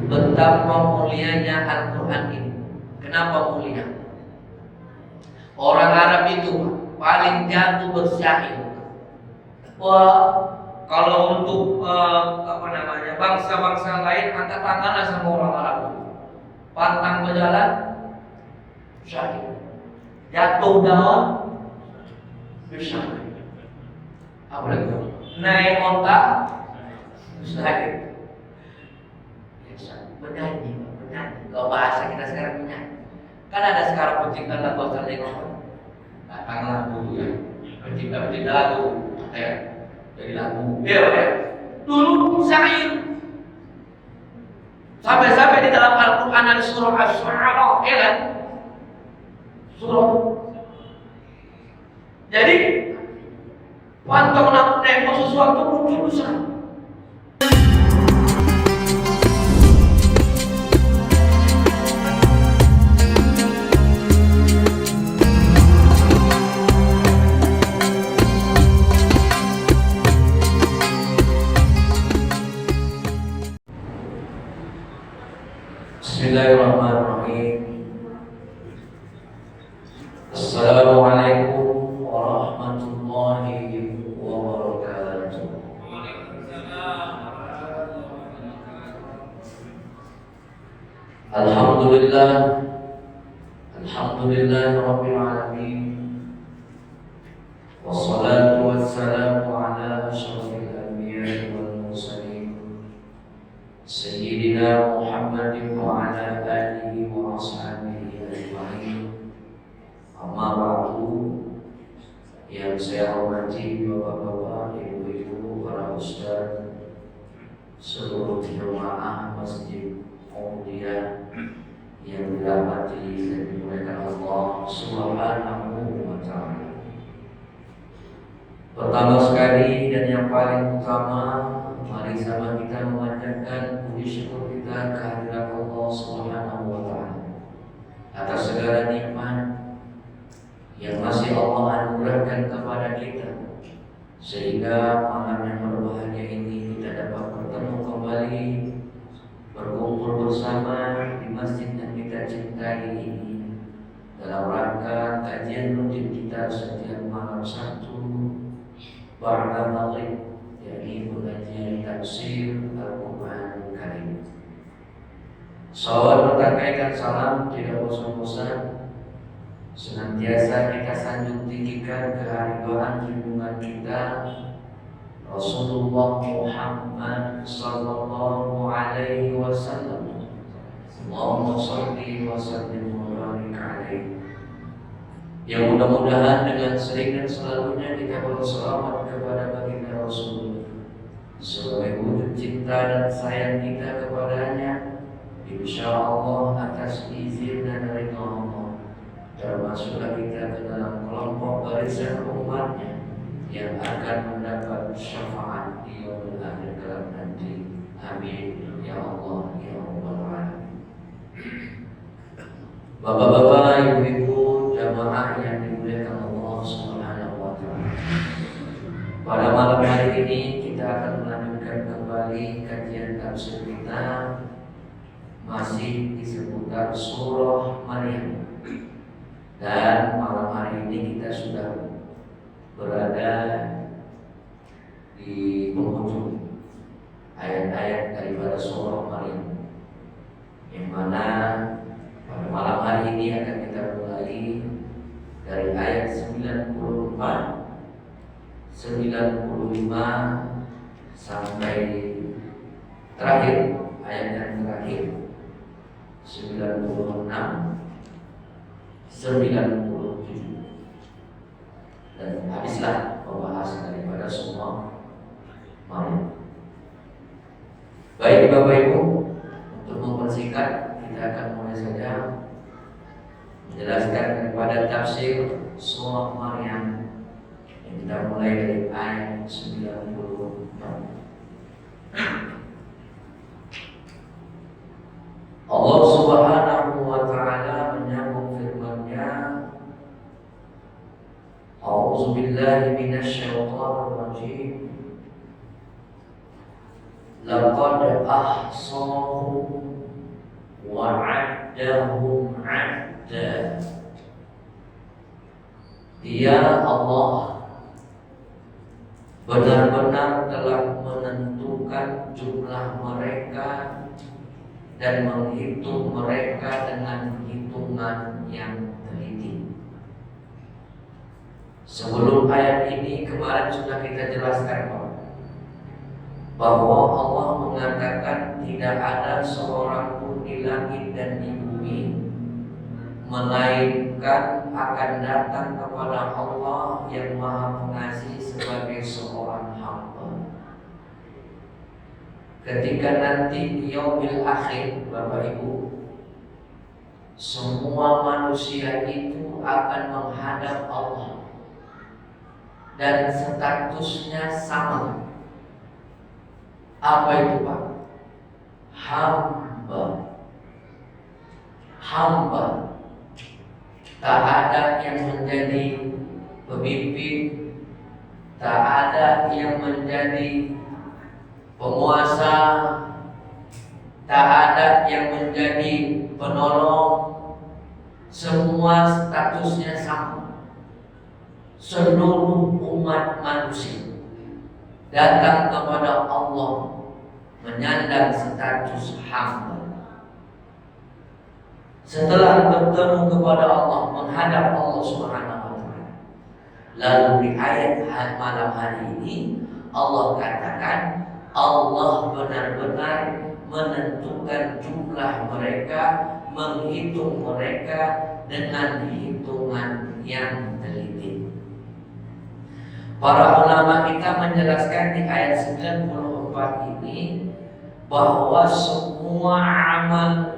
betapa mulianya Al-Quran ini. Kenapa mulia? Orang Arab itu paling jago bersyair. Wah, kalau untuk bangsa-bangsa lain angkat tanganlah sama orang Arab. Pantang berjalan, syair. Jatuh daun, bersyair. Apalagi naik onta, syair. Menyanyi. Kalau bahasa kita sekarang menyanyi. Kan ada sekarang pencipta lagu asal ngomong. Datanglah dulu ya, pencipta lagu, jadi lagu. Dulu syair. Sampai-sampai di dalam Al-Quran ada surah Asy-Syu'ara, kan? Surah. Jadi pantang nak nengok sesuatu muncul besar. Bismillahirrahmanirrahim. Assalamualaikum warahmatullahi wabarakatuh. Alhamdulillah rabbil alamin. Wassalatu wassalamu ala asyrafil anbiya'i wal mursalin Sayyidina Muhammadin wa ala alihi wa ashabihi ajma'in. Amma ba'du. Yang saya hormati bapak-bapak, ibu-ibu, para ustaz, seluruh jemaah Masjid Muhammadiyah yang dirahmati dan dimuliakan Allah Subhanahu wa ta'ala. Pertama sekali dan yang paling utama, mari sama kita memanjatkan puji syukur kita kehadirat Allah Subhanahu wa ta'ala atas segala nikmat yang masih Allah anugerahkan kepada kita, sehingga malam yang berbahagia ini kita dapat bertemu kembali, berkumpul bersama di masjid yang kita cintai ini dalam rangka kajian rutin kita setiap malam Sabtu ba'da maghrib, yakni pengajian tafsir Al-Quran Karim. Salawat berkaitan salam tidak bosan-bosan senantiasa kita sanjung tinggikan kehadiran junjungan kita Rasulullah Muhammad sallallahu alaihi wasallam. Allahumma shalli wa sallim wa barik alaihi. Yang mudah-mudahan dengan sering dan selalunya kita berselawat kepada baginda Rasul sebagai wujud cinta dan sayang kita kepadanya, insyaallah atas izin dan ridha Allah termasuklah kita ke dalam kelompok barisan umatnya yang akan mendapat syafaat di yaumil akhir kelak nanti. Amin ya Allah ya rabbal alamin. Bapak-bapak, ibu-ibu, jamaah yang dimuliakan Allah Subhanahu wa ta'ala. Pada malam hari ini kita akan melanjutkan kembali kajian tafsir kita masih di seputar surah Maryam. Dan malam hari ini kita sudah berada di penghujung ayat-ayat daripada surah Maryam, yang mana pada malam hari ini akan kita mulai dari ayat 94, 95 sampai terakhir, ayat yang terakhir 96, 97, dan habislah pembahasan daripada semua Maryam. Baik Bapak Ibu, untuk mempersingkat kita akan mulai saja menjelaskan daripada tafsir surah Maryam yang kita mulai dari ayat 94. Allah Subhanahu wa ta'ala menyambung firman-Nya, A'udzu billahi minasyaitonir rajim. Laqad ahsahum wa'addahum 'adda. Dia Allah benar-benar telah menentukan jumlah mereka dan menghitung mereka dengan hitungan yang teliti. Sebelum ayat ini kemarin sudah kita jelaskan bahwa Allah mengatakan tidak ada seorang pun di langit dan di bumi melainkan akan datang kepada Allah yang Maha Pengasih sebagai seorang hamba. Ketika nanti di yaumil akhir, Bapak Ibu, semua manusia itu akan menghadap Allah dan statusnya sama. Apa itu, Pak? Hamba. Hamba. Tak ada yang menjadi pemimpin, tak ada yang menjadi penguasa, tak ada yang menjadi penolong. Semua statusnya sama. Seluruh umat manusia datang kepada Allah menyandang status hamba. Setelah bertemu kepada Allah, menghadap Allah Subhanahu wa taala. Lalu di ayat malam hari ini Allah katakan Allah benar-benar menentukan jumlah mereka, menghitung mereka dengan hitungan yang teliti. Para ulama kita menjelaskan di ayat 94 ini bahwa semua amal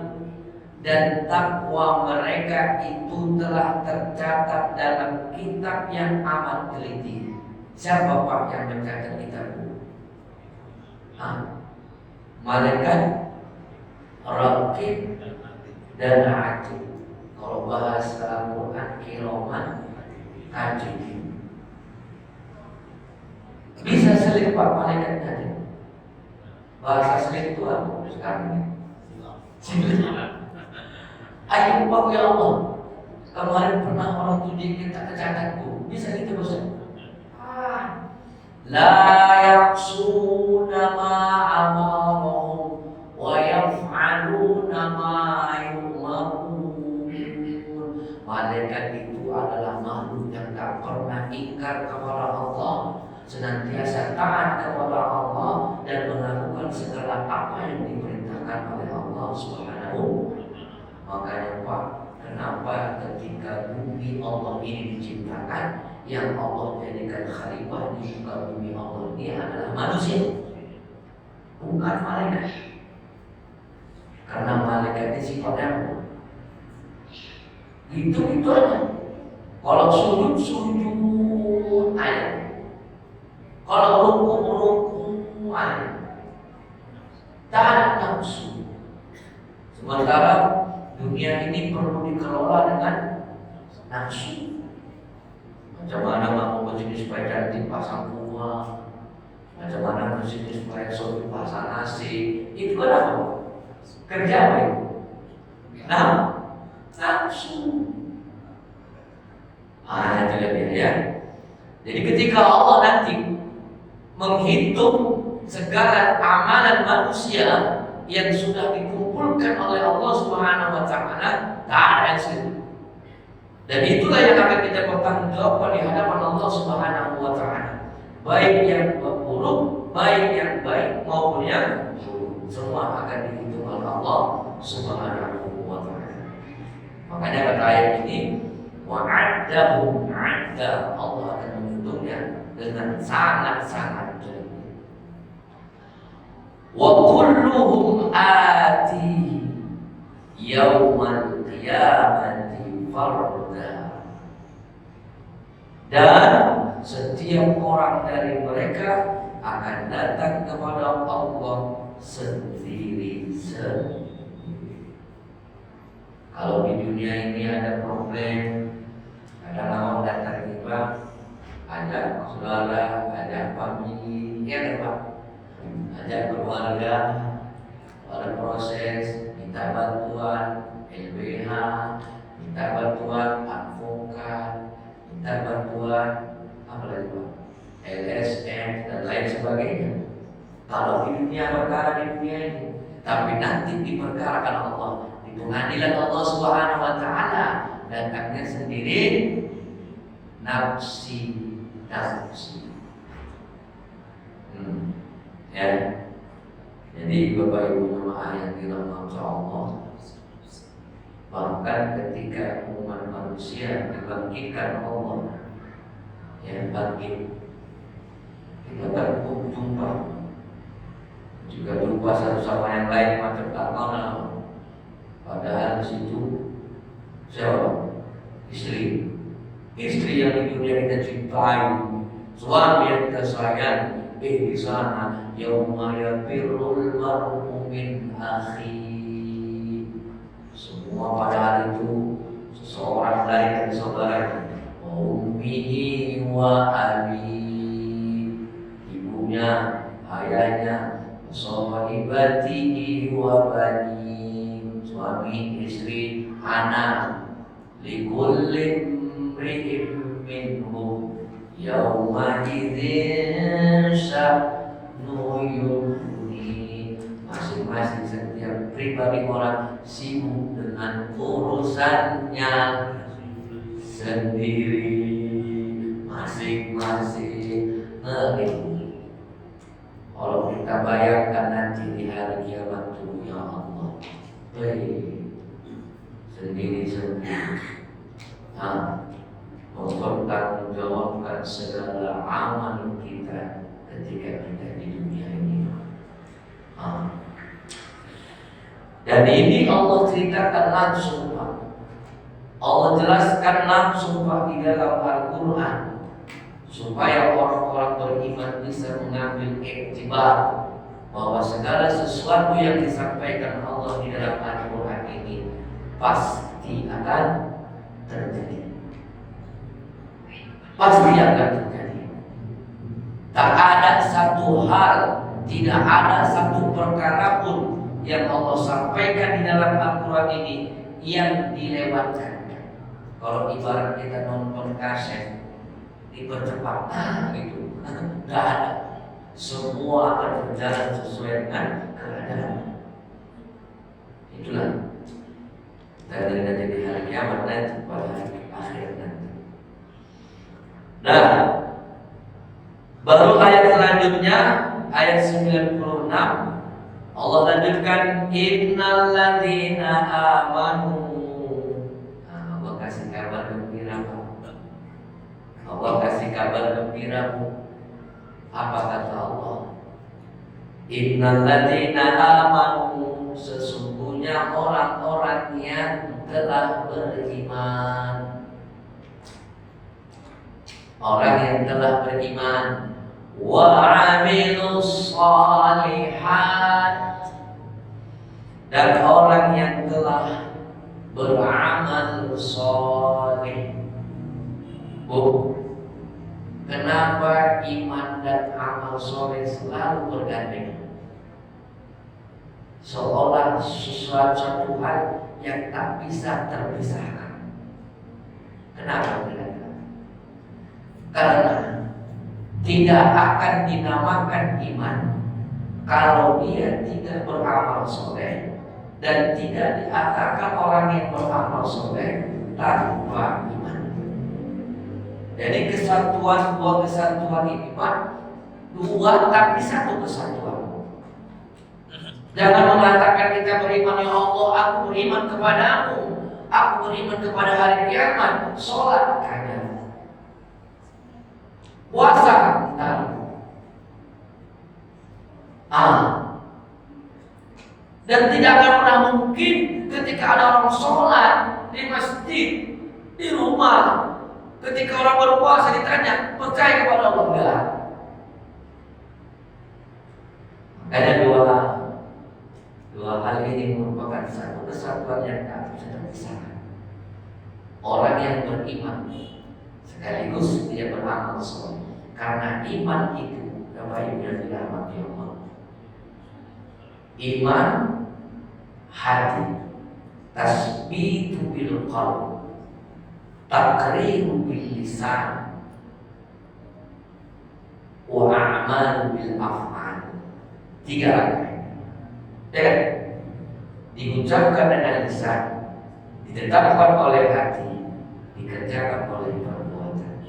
dan takwa mereka itu telah tercatat dalam kitab yang amat teliti. Siapa Pak yang mencatat kitab? Malaikat Raqib dan Atid. Kalau bahasa Al-Quran Kiraman Atid. Bisa selik Pak malaikat tadi. Bahasa selik itu apa sekarang? Ayo Pak ya Allah, kemarin pernah orang tujuh kita kecatat Bu, bisa gitu Bos? La yaqsuna ma amarahum wa yaf'aluna ma yu'marun. Malaikat itu adalah makhluk yang tak pernah ingkar kepada Allah, senantiasa taat kepada Allah dan melakukan segala apa yang diperintahkan oleh Allah Subhanahu. Makanya Pak, kenapa ketika bumi Allah ini diciptakan, yang Allah jadikan khalifah di muka bumi Allah ini adalah manusia, bukan malaikat. Karena malaikat ini sifatnya itu aja. Kalau sujud aja. Kalau rukuk aja. Tak nafsu. Sementara dunia ini perlu dikelola dengan nafsu. Macam mana mau begini supaya cantik pasang kuah, macam mana begini supaya sobi pasang nasi. Itu kan apa? Kerja apa itu? Nafsu. Itu dia ya. Jadi ketika Allah nanti menghitung segala amalan manusia yang sudah dikumpulkan oleh Allah Subhanahu wa taala, tak ada yang sendiri. Dan itulah yang akan kita pertanggungjawabkan di hadapan Allah Subhanahu wa taala. Baik yang buruk, baik yang baik maupun yang buruk, semua akan dihitung oleh Allah Subhanahu wa taala. Makanya kata ayat ini, wa'addahum 'adda, Allah akan menghitungnya dengan sangat-sangat teliti. Wa kulluhum ati yaumal qiyamati farda. Dan setiap orang dari mereka akan datang kepada Allah sendiri-sendiri. Kalau di dunia ini ada problem, ada lawan datang tiba, ada saudara, ada famili, ya Pak, ada keluarga, pada proses minta bantuan LBH, minta bantuan advokat, minta bantuan apa lagi Pak? LSM dan lain sebagainya. Kalau di dunia perkara di dunia ini, tapi nanti diperkarakan Allah di pengadilan Allah Subhanahu wa taala, datangnya sendiri nafsi. Ya. Jadi Bapak Ibu jemaah yang dirahmati Allah, bahkan ketika umat manusia dibangkitkan Allah, yang bangkit, kita berjumpa, juga jumpa satu sama yang lain macam tak kenal. Padahal di situ siapa? Istri yang di dunia kita cintai, suami yang kita sayangi. Di sana yauma yafirrul mar'u min akhi. Semua pada hari itu seseorang dari saudaranya, ummihi wa abi, ibunya, ayahnya, sahibatihi wa bani, suami, istri, anak. Likulli imri'in minhum yauma idzin sya'nu yughni. Masing-masing setiap pribadi orang sibuk dengan urusannya sendiri, masing-masing. Kalau kita bayangkan nanti di hari kiamat itu, ya Allah, sendiri-sendiri mempertanggungjawabkan segala amal kita ketika kita di dunia ini. Dan ini Allah ceritakan langsung Pak. Allah jelaskan langsung Pak di dalam Al-Quran, supaya orang-orang beriman bisa mengambil iktibar bahwa segala sesuatu yang disampaikan Allah di dalam Al-Quran ini pasti akan terjadi. Pasti akan terjadi. Tak ada satu hal, tidak ada satu perkara pun yang Allah sampaikan di dalam Al-Quran ini yang dilewatkan. Kalau ibarat kita nonton kaset, dipercepat, itu nggak ada. Semua akan berjalan sesuai dengan keadaan. Itulah dari nanti di hari kiamat nanti, pada hari akhir nanti. Nah, baru ayat selanjutnya, ayat 96, Allah lanjutkan, innal ladzina amanu. Allah kasih kabar gembira. Allah kasih kabar gembira. Apa kata Allah? Innal ladzina amanu, sesungguhnya orang-orang yang telah beriman. Orang yang telah beriman, wa amilus shalihat, dan orang yang telah beramal shalih. Kenapa iman dan amal soleh selalu bergandeng? Seolah sesuatu hal yang tak bisa terpisahkan. Kenapa kira-kira? Karena tidak akan dinamakan iman kalau dia tidak beramal soleh, dan tidak dikatakan orang yang beramal soleh tanpa iman. Jadi kesatuan, dua kesatuan iman, dua tapi satu kesatuan. Jangan mengatakan kita beriman, ya Allah, aku beriman kepadamu, aku beriman kepada hari kiamat, sholat kagak, puasa entar. Dan tidak akan pernah mungkin ketika ada orang sholat di masjid, di rumah, ketika orang berpuasa ditanya percaya kepada Allah, enggak. Ada dua hal ini merupakan satu kesatuan yang tak bisa terpisahkan. Orang yang beriman sekaligus dia beramal soleh, karena iman itu Bapak Ibu yang dirahmati Allah, Iman hati, tasbitu bil qalb, takriru bil lisan, wa a'malu bil af'al. 3 rangkaian. Ya kan? Diucapkan dengan lisan, ditetapkan oleh hati, dikerjakan oleh perbuatan.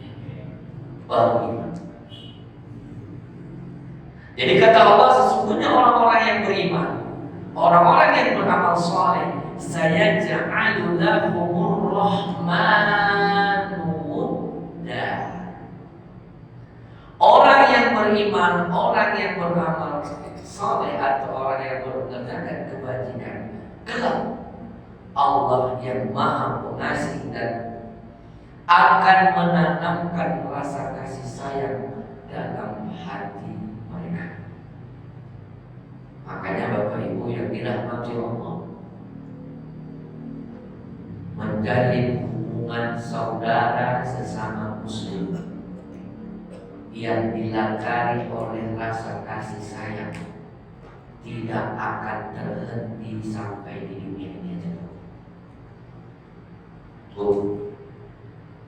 Baru iman. Jadi kata Allah, sesungguhnya orang-orang yang beriman, orang-orang yang beramal soleh, saya ja'alu lahumur rahmanu wudda. Orang yang beriman, orang yang beramal soleh atau orang yang mengerjakan kebajikan, kelak Allah yang Maha Pengasih dan akan menanamkan rasa kasih sayang dalam hati mereka. Makanya Bapak Ibu yang dirahmati Allah, menjalin hubungan saudara sesama muslim yang dilakari oleh rasa kasih sayang tidak akan terhenti sampai di dunia ini aja.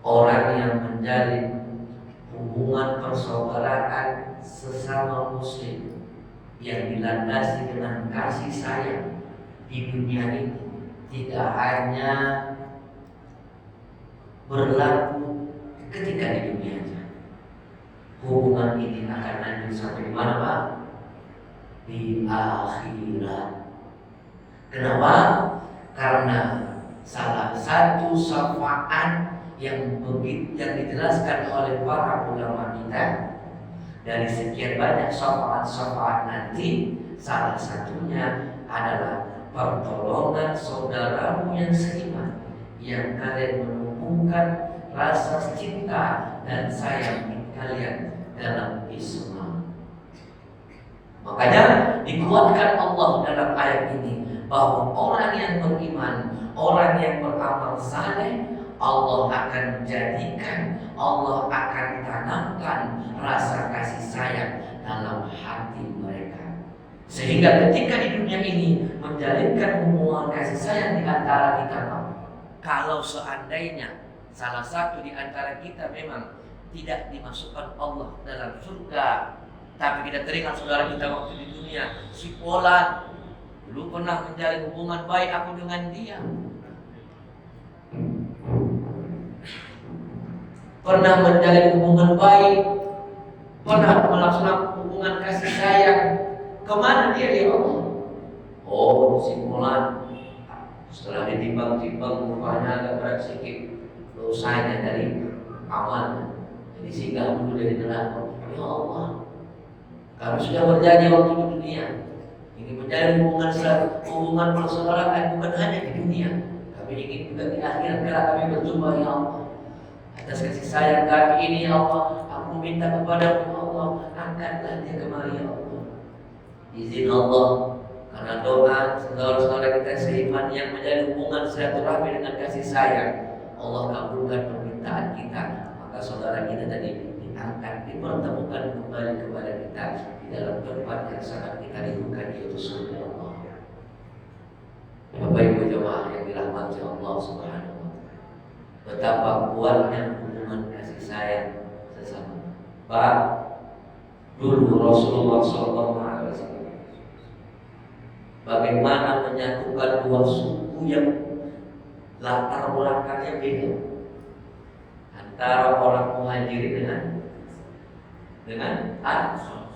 Orang yang menjalin hubungan persaudaraan sesama muslim yang dilandasi dengan kasih sayang di dunia ini tidak hanya berlaku ketika di dunia saja. Hubungan ini akan lanjut sampai di mana, Pak? Di akhirat. Kenapa? Karena salah satu syafaat yang dijelaskan oleh para ulama kita, dari sekian banyak syafaat nanti, salah satunya adalah pertolongan saudaramu yang seiman, yang kalian menumbuhkan rasa cinta dan sayang kalian dalam Islam. Makanya dikuatkan Allah dalam ayat ini bahwa orang yang beriman, orang yang beramal saleh, Allah akan menjadikan, Allah akan tanamkan rasa kasih sayang dalam hati mereka. Sehingga ketika di dunia ini menjalinkan hubungan kasih sayang di antara kita, kalau seandainya salah satu di antara kita memang tidak dimasukkan Allah dalam surga, tapi kita teringat saudara kita waktu di dunia, si Polan dulu pernah menjalin hubungan baik aku dengan dia, pernah menjalin hubungan baik, pernah melaksanakan hubungan kasih sayang. Kemana dia ya Allah? Oh, si Polan setelah ditimbang-timbang rupanya agak berat sedikit dosanya dari amal, jadi singgah dulu dari neraka. Ya Allah, kami sudah berjanji waktu di dunia ingin menjalin hubungan persaudaraan bukan hanya di dunia, kami ingin juga di akhirat kelak kami berjumpa ya Allah. Atas kasih sayang kami ini ya Allah, aku minta kepadamu ya Allah, angkatlah dia kemari ya Allah. Izin Allah, karena doa saudara-saudara kita seiman yang menjalin hubungan silaturahmi dengan kasih sayang, Allah kabulkan permintaan kita, maka saudara kita tadi diangkat, dipertemukan kembali kepada kita di dalam tempat yang sangat kita rindukan, yaitu surga Allah. Bapak Ibu jemaah yang dirahmati Allah Subhanahu wa taala, betapa kuatnya hubungan kasih sayang sesama. Pak, dulu Rasulullah SAW bagaimana menyatukan dua suku yang latar belakangnya beda, antara orang Muhajirin dengan Ansor.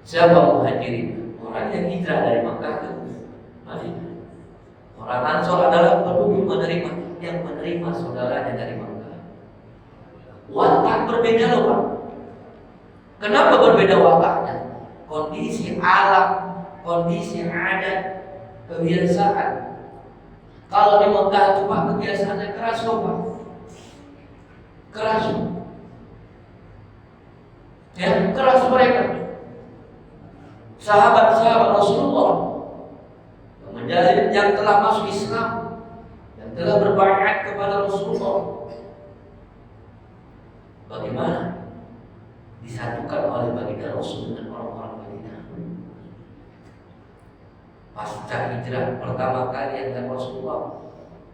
Siapa Muhajirin? Orang yang hijrah dari Makkah ke Madinah. Orang Ansor adalah penduduk yang menerima saudaranya dari Makkah. Watak berbeda loh Pak. Kenapa berbeda wataknya? Kondisi alam, kondisi adat, kebiasaan. Kalau di Mekah itu Pak kebiasaannya keras loh Pak. Keras. Ya, keras mereka. Sahabat-sahabat Rasulullah yang telah masuk Islam, yang telah berbaiat kepada Rasulullah, bagaimana disatukan oleh baginda Rasul dengan orang-orang Madinah? pasca hijrah pertama kali yang Rasulullah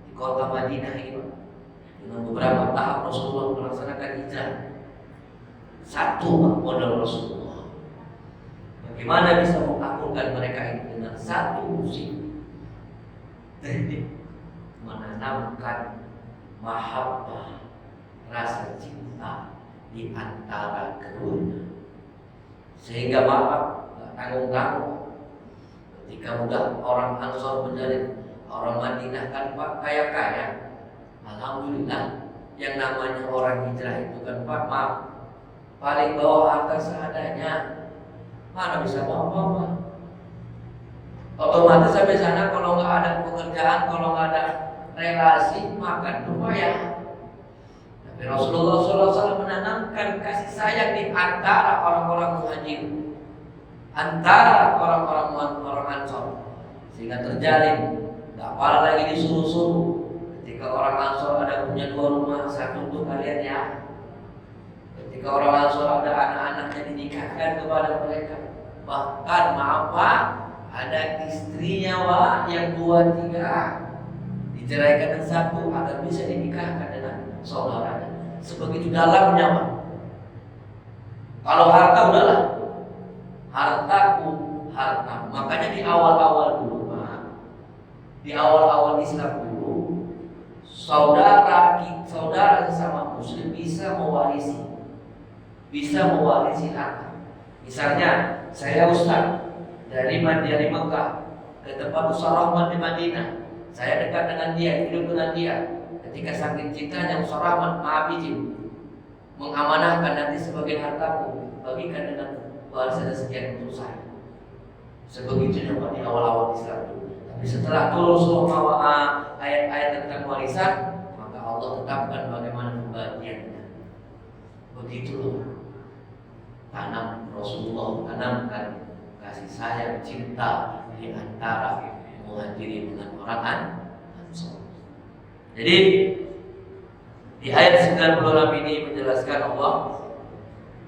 di kota Madinah ini, dengan beberapa tahap Rasulullah melaksanakan hijrah. Satu modal Rasulullah. Bagaimana bisa mengakurkan mereka ini dengan satu musik? Menanamkan mahabbah, rasa cinta di antara keduanya. Sehingga maaf, gak tanggung-tanggung. Ketika udah orang Ansor menjalin orang Madinah kan Pak kaya-kaya, alhamdulillah yang namanya orang hijrah itu kan Pak maaf paling bawa harta seadanya, mana bisa bawa Pak. Otomatis sampai sana kalau nggak ada pekerjaan, kalau nggak ada relasi makan lumayan. Tapi Rasulullah SAW menanamkan kasih sayang di antara orang-orang muhajir, antara orang-orang Ansor, sehingga terjalin. Gak apa lagi disuruh-suruh. Ketika orang Ansor ada punya 2 rumah, satu untuk kalian ya. Ketika orang Ansor ada anak-anaknya dinikahkan kepada mereka. Bahkan maaf Pak, ada istrinya Pak yang 2, 3 diceraikan dengan satu agar bisa dinikahkan dengan saudaranya. Sebegitu dalamnya Pak. Kalau harta udahlah, hartaku harta. Makanya di awal-awal dulu Pak, di awal-awal Islam dulu, saudara sesama Muslim bisa mewarisi harta. Misalnya saya Ustaz dari Mekah ke tempat Ustaz Rahmat di Madinah, saya dekat dengan dia, hidup dengan dia. Ketika saking cintanya Ustaz Rahmat maaf izin mengamanahkan nanti sebagian hartaku, bagikan dengan warisan sekian untuk saya. Sebegitunya Pak di awal-awal Islam itu. Tapi setelah turun semua ayat-ayat tentang warisan, maka Allah tetapkan bagaimana pembagiannya. Begitulah Rasulullah tanamkan kasih sayang cinta di antara muhajirin dengan orang Ansor. Jadi di ayat 96 ini menjelaskan Allah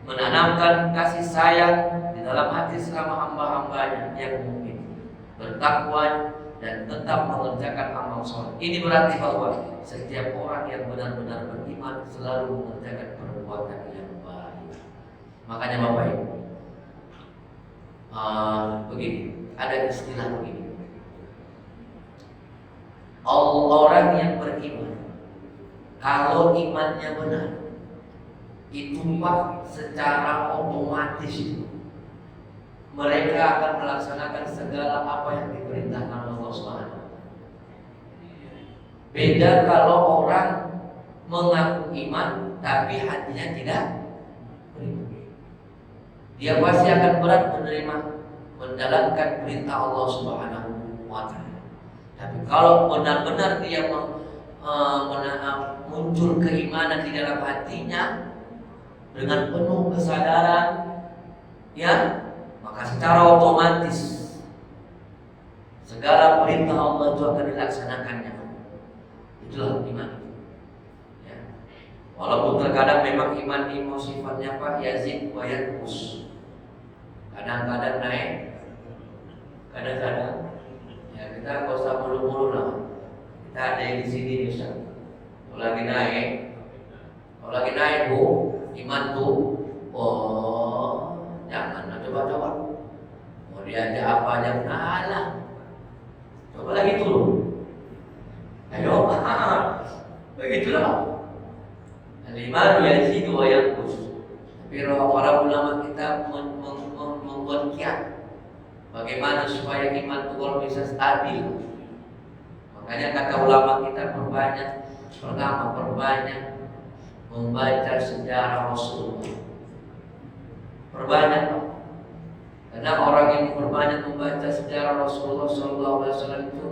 menanamkan kasih sayang di dalam hati selama hamba-hambanya yang mungkin bertakwa dan tetap mengerjakan amal soleh. Ini berarti bahwa setiap orang yang benar-benar beriman selalu mengerjakan perbuatan yang baik. Makanya Bapak Ibu, begini, ada istilah begini. Orang yang beriman, kalau imannya benar, itu Pak secara otomatis mereka akan melaksanakan segala apa yang diperintahkan Allah Subhanahu. Beda kalau orang mengaku iman tapi hatinya tidak beriman. Dia pasti akan berat menjalankan perintah Allah Subhanahu wa taala. Tapi kalau benar-benar dia muncul keimanan di dalam hatinya dengan penuh kesadaran, ya, maka secara otomatis segala perintah Allah itu akan dilaksanakannya. Itulah iman. Ya. Walaupun terkadang memang iman ini sifatnya Pak yazid wa yanqus. Kadang-kadang naik, kadang-kadang ya kita nggak usah mulu-mulu lah. Kita ada yang di sini Ustaz. Kalau lagi naik Bu, iman tuh, oh jangan coba-coba. Mau diajak apa aja ngalah. Coba lagi turun. Ayo, begitulah. Al-iman yazidu wa yanqus. Tapi para ulama kita membuat kiat bagaimana supaya iman itu kalau bisa stabil. Makanya kata ulama kita perbanyak membaca sejarah Rasulullah. Perbanyak, karena orang yang perbanyak membaca sejarah Rasulullah SAW itu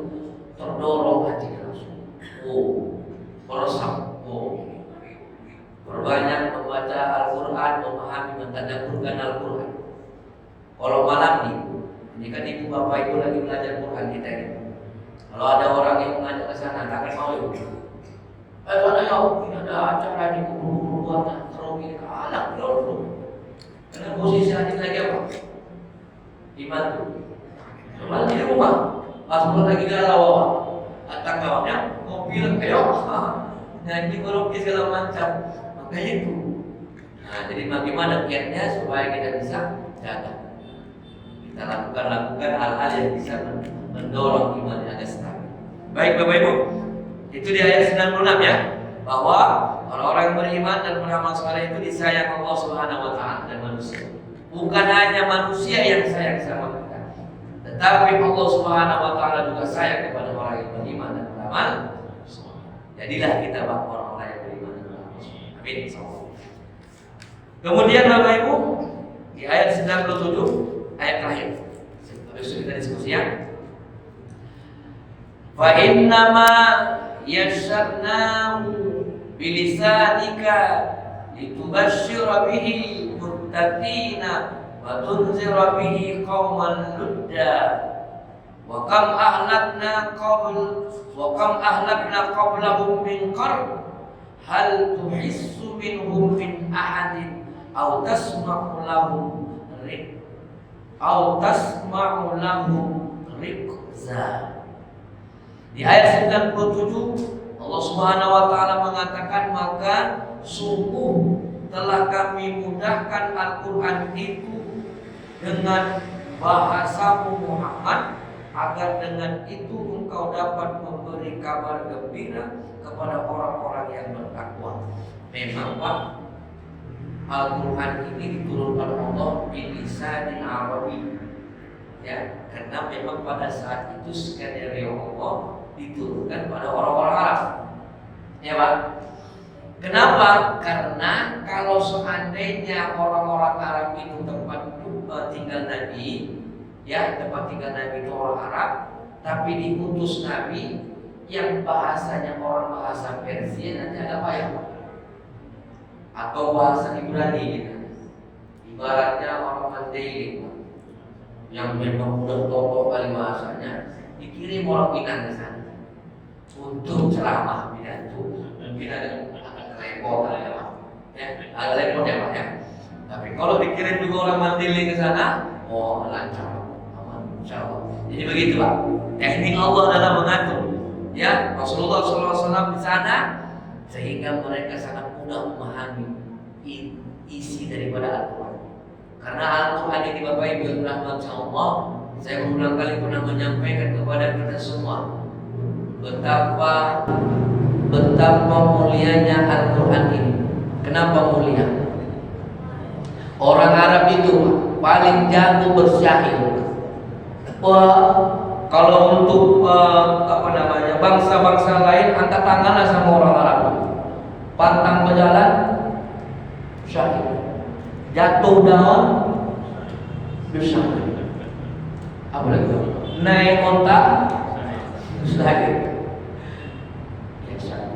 terdorong hati Rasul. Meresap. Perbanyak membaca Al-Quran, memahami, mentadabburkan Al-Quran. Kalau malam ini kan ibu bapak ibu lagi belajar Quran kita ini. Kalau ada orang yang mengajak ke sana, tak akan mau ibu. Sana ya, ini ada acara di kubur buatan terogi kalah dulu. Karena posisi hati lagi apa? Iman tuh. Coba di rumah, pas lagi galau, atak kawannya mobil ayo nyanyi karaoke segala macam, makanya itu. Nah, jadi bagaimana kiatnya supaya kita bisa jaga? Kita lakukan hal-hal yang bisa mendorong iman yang stabil. Baik Bapak Ibu, itu di ayat 96 ya, bahwa orang-orang yang beriman dan beramal saleh itu disayang Allah Subhanahu wa taala dan manusia. Bukan hanya manusia yang sayang sama kita, tetapi Allah Subhanahu wa taala juga sayang kepada orang yang beriman dan beramal saleh. Jadilah kita orang-orang yang beriman dan beramal saleh. Amin. Kemudian Bapak Ibu, di ayat 97, ayat terakhir. Habis itu kita diskusi ya. Fa innama yassarnahu bilisanika litubashshira bihi muttaqina wa tunzira bihi qauman ludda wa kam ahlakna qablahum min qarn hal tuhissu minhum min ahadin aw tasma'u lahum rikza. Di ayat 97 Allah Subhanahu wa taala mengatakan, maka sungguh telah kami mudahkan Al-Qur'an itu dengan bahasamu Muhammad, agar dengan itu engkau dapat memberi kabar gembira kepada orang-orang yang bertakwa. Memang Pak, Al-Quran ini diturunkan Allah bilisanil Arabi, ya, karena memang pada saat itu skenario Allah diturunkan pada orang-orang Arab, ya Pak. Kenapa? Karena kalau seandainya orang-orang Arab itu tempat tinggal Nabi, ya, tempat tinggal Nabi itu orang Arab, tapi diutus Nabi yang bahasanya orang bahasa Persia, nanti ada apa ya Pak? Atau bahasa Ibrani gitu. Ibaratnya orang Mandailing yang memang udah tokoh kali bahasanya, dikirim orang Minang ke sana untuk ceramah pidato. Mungkin ada repot ya Pak, ya, ada repot ya Pak ya. Tapi kalau dikirim juga orang Mandailing ke sana, oh lancar, aman, insyaallah. Jadi begitu Pak, teknik Allah dalam mengatur, ya, Rasulullah SAW di sana, sehingga mereka sangat mudah memahami isi daripada Al-Quran. Karena Al-Quran ini Bapak Ibu yang dirahmati Allah, saya berulang kali pernah menyampaikan kepada kita semua betapa mulianya Al-Quran ini. Kenapa mulia? Orang Arab itu paling jago bersyair. Kalau untuk bangsa-bangsa lain angkat tanganlah sama orang Arab. Pantang berjalan syair, jatuh daun bersyair, apa lagi? Naik onta syair.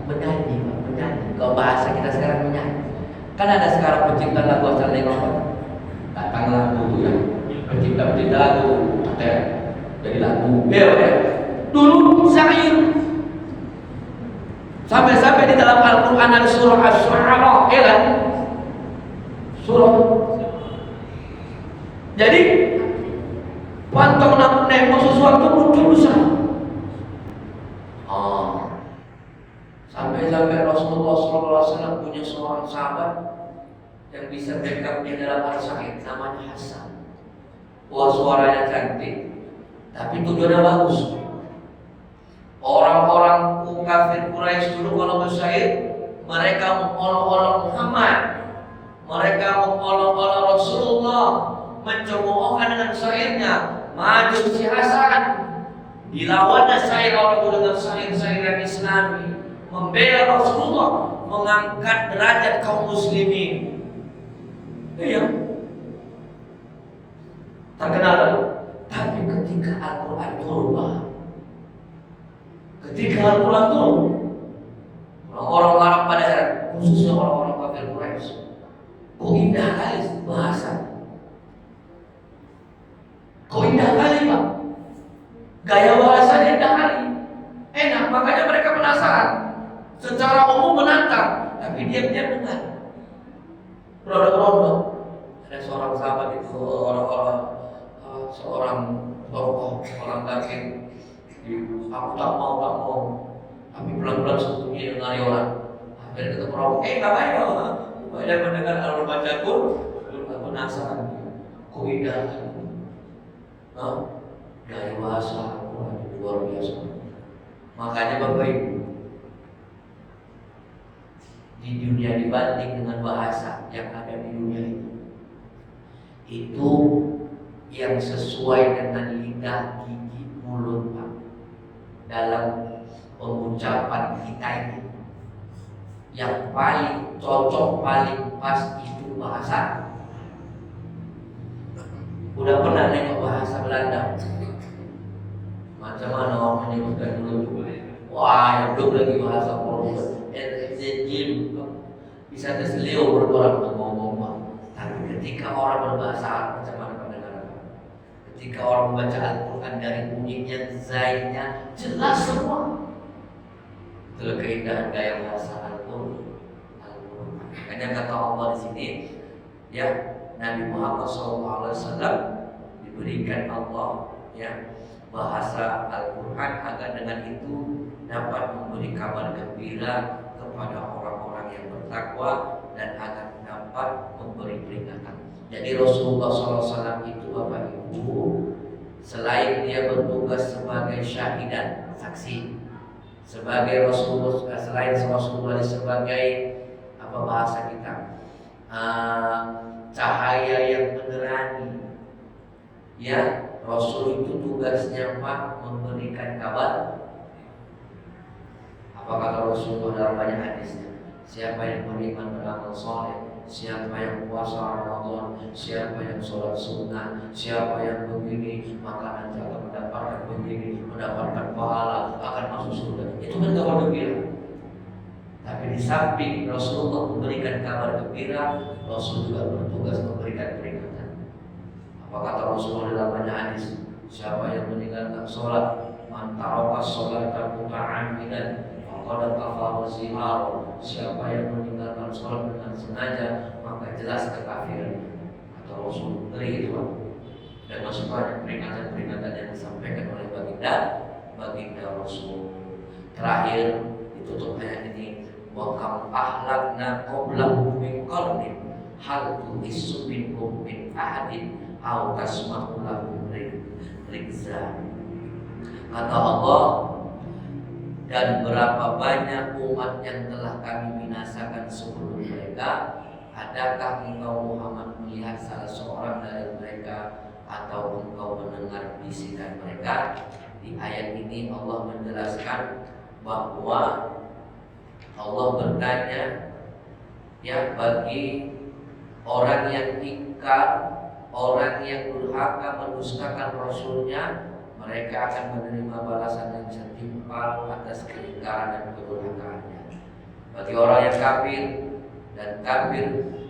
Menyanyi. Kalau bahasa kita sekarang menyanyi. Kan ada sekarang pencipta lagu asal Lengkong. Datang lagu itu ya, pencipta lagu, jadi lagu. Ya. Dulu syair. Sampai-sampai di dalam Al-Quran ada surah Asy-Syu'ara, ya kan? Surah. Jadi pantang nak nemu sesuatu muncul besar. Sampai-sampai Rasulullah SAW punya seorang sahabat yang bisa backup di dalam al-syair, namanya Hasan. Wah, suaranya cantik, tapi tujuannya bagus. Orang-orang kafir Quraisy dulu kalau bersyair, mereka mengolok-olok Muhammad, mereka mengolok-olok Rasulullah, mencemoohkan dengan syairnya. Maju si Hasan, dilawannya syair orang itu dengan syair-syair yang Islami, membela Rasulullah, mengangkat derajat kaum muslimin. Iya, terkenal. Tapi ketika Al-Quran turun, ketika Al-Quran turun, orang Arab pada heran, khususnya orang-orang kafir Quraisy. Kok indah kali bahasa, kok indah kali Pak, gaya bahasanya indah kali, enak. Makanya mereka penasaran. Secara umum menantang, tapi diam-diam dengar. Produk-produk. Ada seorang sahabat itu, seorang tokoh orang kafir, aku tak mau, tapi pelan-pelan sembunyi dengan orang. Akhirnya ketemu orang, ngapain lo? Ada mendengar kalau baca Quran, aku penasaran. Kok indah? Gaya bahasa Quran luar biasa. Makanya Bapak Ibu, di dunia dibanding dengan bahasa yang ada di dunia itu yang sesuai dengan lidah, gigi, mulut Pak, dalam pengucapan kita ini yang paling cocok, paling pas itu bahasa. Udah pernah nengok bahasa Belanda? Macam mana orang menyebutkan dulu? Wah, yang belum lagi bahasa Portugis. Bisa terselio berorang ngomong. Tapi ketika orang berbahasa Arab, macam mana pendengaran? Ketika orang membaca Al-Quran dari bunyinya, zainya jelas semua. Itulah keindahan gaya bahasa Al-Quran. Makanya kata Allah di sini, ya, Nabi Muhammad SAW diberikan Allah, ya, bahasa Al-Quran agar dengan itu dapat memberi kabar gembira kepada orang-orang yang bertakwa dan agar dapat memberi peringatan. Jadi Rasulullah SAW itu Bapak Ibu, selain dia bertugas sebagai syahidan, saksi, sebagai Rasulullah, selain Rasulullah sebagai apa bahasa kita, cahaya yang menerangi, ya, Rasul itu tugasnya Pak memberikan kabar. Apa kata Rasulullah dalam banyak hadisnya? Siapa yang beriman beramal soleh, siapa yang puasa Ramadan, siapa yang sholat sunnah, siapa yang begini, maka nanti akan mendapatkan begini, mendapatkan pahala, akan masuk surga. Itu kan kabar gembira. Tapi di samping Rasulullah memberikan kabar gembira, Rasul juga bertugas memberikan peringatan. Apa kata Rasulullah dalam banyak hadis? Siapa yang meninggalkan sholat, man taraka sholata muta'ammidan faqad kafara zihar. Siapa yang meninggalkan sholat dengan sengaja, maka jelas kekafiran. Kata Rasul, ngeri itu Pak. Dan masih banyak peringatan-peringatan yang disampaikan oleh baginda Rasul. Terakhir ditutup ayat ini, wa kam ahlakna qablahum min qarnin hal tuhissu minhum min ahadin aw tasma'u lahum rikza. Kata Allah, dan berapa banyak umat yang telah kami binasakan sebelum mereka, adakah engkau Muhammad melihat salah seorang dari mereka atau engkau mendengar bisikan mereka? Di ayat ini Allah menjelaskan bahwa Allah bertanya, ya, bagi orang yang ingkar, orang yang durhaka mendustakan Rasulnya, mereka akan menerima balasan yang setimpal atas keingkaran dan kedurhakaannya. Bagi orang yang kafir dan kafir,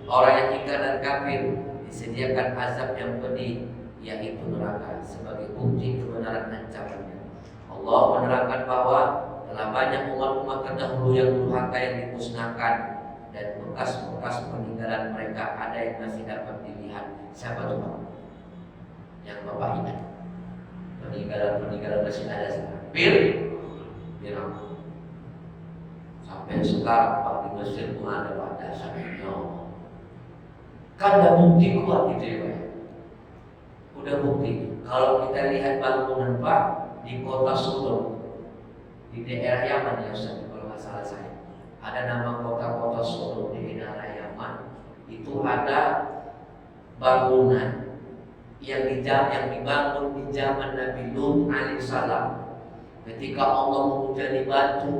orang yang ingkar dan kafir, disediakan azab yang pedih, yaitu neraka, sebagai bukti kebenaran ancamannya. Allah menerangkan bahwa telah banyak umat-umat terdahulu yang durhaka yang dimusnahkan, dan bekas-bekas peninggalan mereka ada yang masih dapat dilihat. Siapa tuh Pak? Yang Bapak ingat? Peninggalan masih ada sekarang. Fir'aun. Sampai sekarang Pak di Mesir pun ada Pak dasarnya. Kan ada bukti kuat gitu ya Pak. Udah bukti. Kalau kita lihat bangunan Pak di kota Sodom, di daerah Yaman ya Ustaz, kalau nggak salah saya, ada nama kota-kota Sodom di daerah Yaman. Itu ada bangunan yang dibangun di zaman Nabi Lut alaihissalam. Ketika Allah menghujani batu,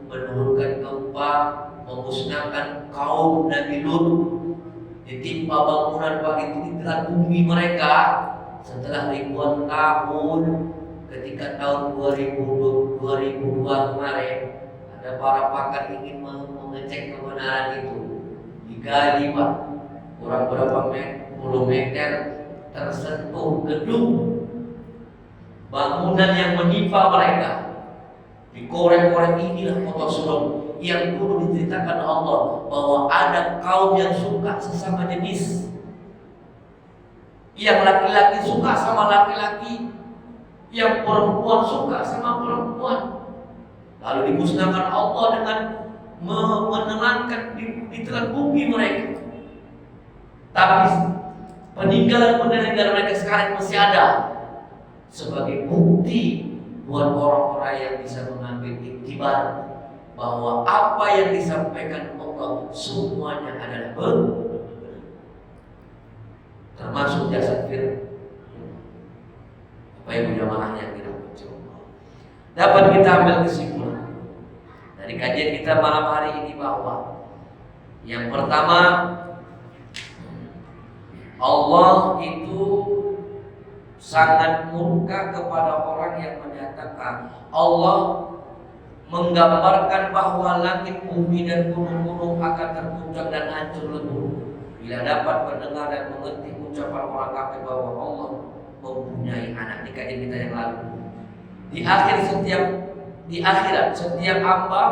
menurunkan gempa, memusnahkan kaum Nabi Lut, ditimpa bangunan Pak itu ditelan bumi mereka. Setelah ribuan tahun, ketika tahun 2002 kemarin, ada para pakar ingin mengecek kebenaran itu, digali Pak, kurang berapa puluh meter, tersentuh gedung bangunan yang menimpa mereka. Dikorek-korek, inilah kota Sodom yang dulu diceritakan Allah bahwa ada kaum yang suka sesama jenis, yang laki-laki suka sama laki-laki, yang perempuan suka sama perempuan, lalu dimusnahkan Allah dengan menelankan ditelan bumi mereka. Tapi peninggalan mereka sekarang masih ada sebagai bukti buat orang-orang yang bisa mengambil iktibar bahwa apa yang disampaikan Allah semuanya adalah benar, termasuk jasad Fir'aun. Bapak Ibu jamaah yang dirahmati Allah, dapat kita ambil kesimpulan dari kajian kita malam hari ini bahwa yang pertama, Allah itu sangat murka kepada orang yang menyatakan, Allah menggambarkan bahwa langit, bumi dan gunung-gunung akan terguncang dan hancur lebur bila dapat mendengar dan mengerti ucapan orang kafir bahwa Allah mempunyai anak. Di kajian kita yang lalu, di akhirat setiap hamba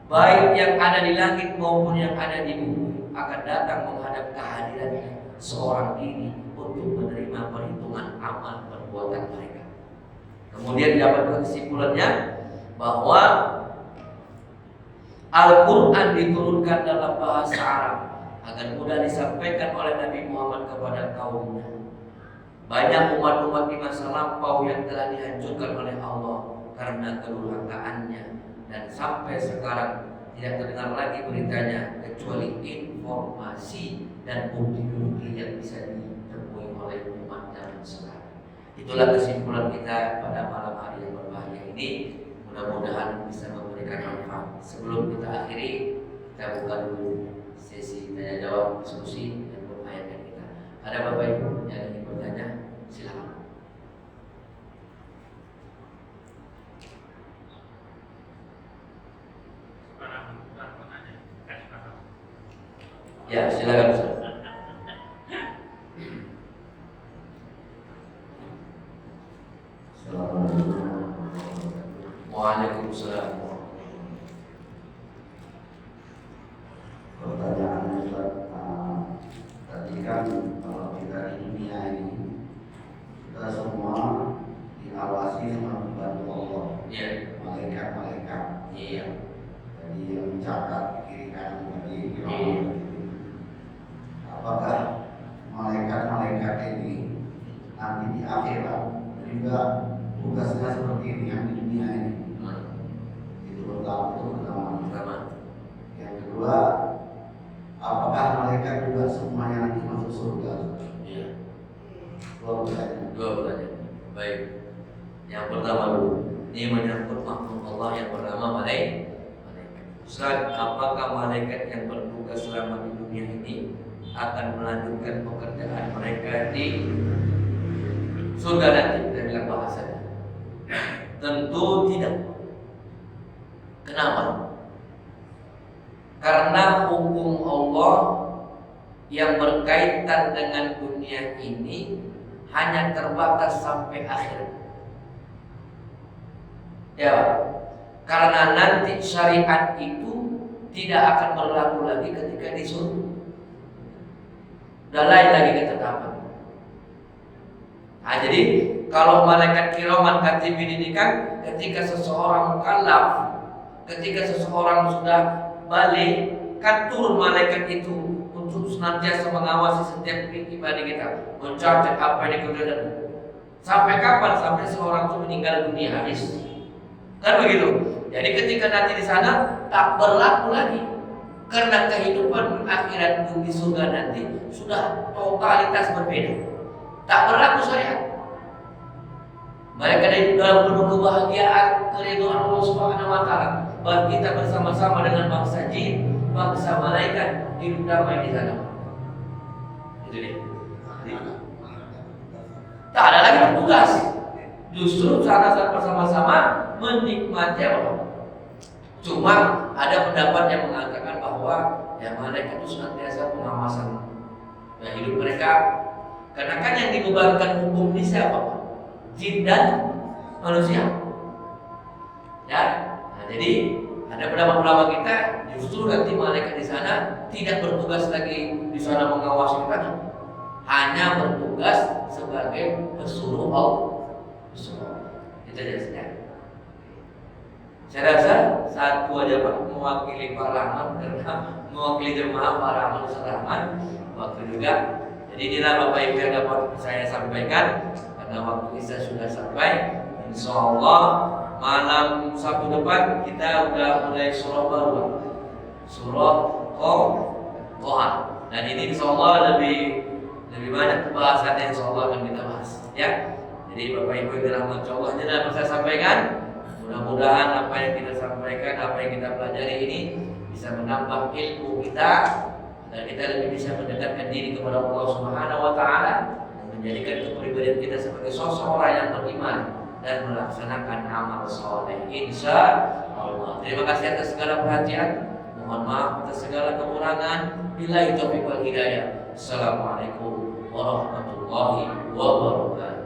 baik yang ada di langit maupun yang ada di bumi akan datang menghadap kehadirannya seorang diri untuk menerima perhitungan amal perbuatan mereka. Kemudian dapat kesimpulannya bahwa Al-Quran diturunkan dalam bahasa Arab agar mudah disampaikan oleh Nabi Muhammad kepada kaumnya. Banyak umat-umat di masa lampau yang telah dihancurkan oleh Allah karena kedurhakaannya, dan sampai sekarang tidak terdengar lagi beritanya kecuali informasi dan bukti-bukti yang bisa ditemui oleh umat zaman sekarang. Itulah kesimpulan kita pada malam hari yang berbahagia ini. Mudah-mudahan bisa memberikan manfaat. Sebelum kita akhiri, kita buka dulu sesi tanya jawab, diskusi dan pertanyaan kita. Ada Bapak Ibu yang ingin bertanya? Silakan. Ya, silakan Ustaz. Waalaikumsalam. Pertanyaannya Ustaz, tadi kan kalau kita di dunia ini kita semua diawasi sama pembantu Allah, malaikat-malaikat. Iya. Jadi yang mencatat kiri kanan tadi kira-kira. Apakah malaikat-malaikat ini nanti di akhirat juga tugasnya seperti ini yang di dunia ini? Itu pertama. Yang kedua, apakah malaikat juga semuanya nanti masuk surga? Iya. Dua pertanyaan. Baik. Yang pertama dulu, ini menyangkut makhluk Allah yang bernama malaikat. Ustaz, apakah malaikat yang bertugas selama di dunia ini akan melanjutkan pekerjaan mereka di surga nanti? Kita bilang bahasanya tentu tidak. Kenapa? Karena hukum Allah yang berkaitan dengan dunia ini hanya terbatas sampai akhir. Ya, karena nanti syariat itu tidak akan berlaku lagi ketika di surga. Udah lain lagi ketetapan. Nah, jadi kalau malaikat kiraman katibin ini kan ketika seseorang mukallaf, ketika seseorang sudah balik, kan turun malaikat itu untuk senantiasa mengawasi setiap ibadah kita, mencatat apa yang dikerjakan. Sampai kapan? Sampai seorang itu meninggal dunia, habis. Kan begitu. Jadi ketika nanti di sana tak berlaku lagi, karena kehidupan akhirat di surga nanti sudah totalitas berbeda. Tak berlaku syariat. Mereka dalam penuh kebahagiaan keridhaan Allah Subhanahu wa taala. Bahwa kita bersama-sama dengan bangsa jin, bangsa malaikat hidup damai di sana. Itu dia. Tak ada lagi bertugas. Justru saat bersama-sama menikmati apa? Cuma ada pendapat yang mengatakan bahwa yang malaikat itu senantiasa pengawasan hidup mereka. Karena kan yang dibebankan hukum ini siapa? Jin dan manusia. Ya, nah, jadi ada pendapat kita justru nanti malaikat di sana tidak bertugas lagi di sana mengawasi kita, hanya bertugas sebagai pesuruh Allah. Itu aja. Saya rasa satu aja Pak mewakili Pak Rahman karena mewakili jemaah Pak Rahman Ustaz Rahman waktu juga. Jadi inilah Bapak Ibu yang dapat saya sampaikan karena waktu Isya sudah sampai. Insya Allah malam Sabtu depan kita udah mulai surah baru, surah Qoha. Dan ini Insya Allah lebih banyak pembahasannya Insya Allah akan kita bahas. Ya. Jadi Bapak Ibu yang dirahmati Allah, ini dapat saya sampaikan. Mudah-mudahan apa yang kita sampaikan, apa yang kita pelajari ini bisa menambah ilmu kita dan kita lebih bisa mendekatkan diri kepada Allah Subhanahu wa taala dan menjadikan kepribadian kita sebagai sosok orang yang beriman dan melaksanakan amal soleh insya Allah. Terima kasih atas segala perhatian. Mohon maaf atas segala kekurangan. Billahi taufiq wal hidayah. Assalamualaikum warahmatullahi wabarakatuh.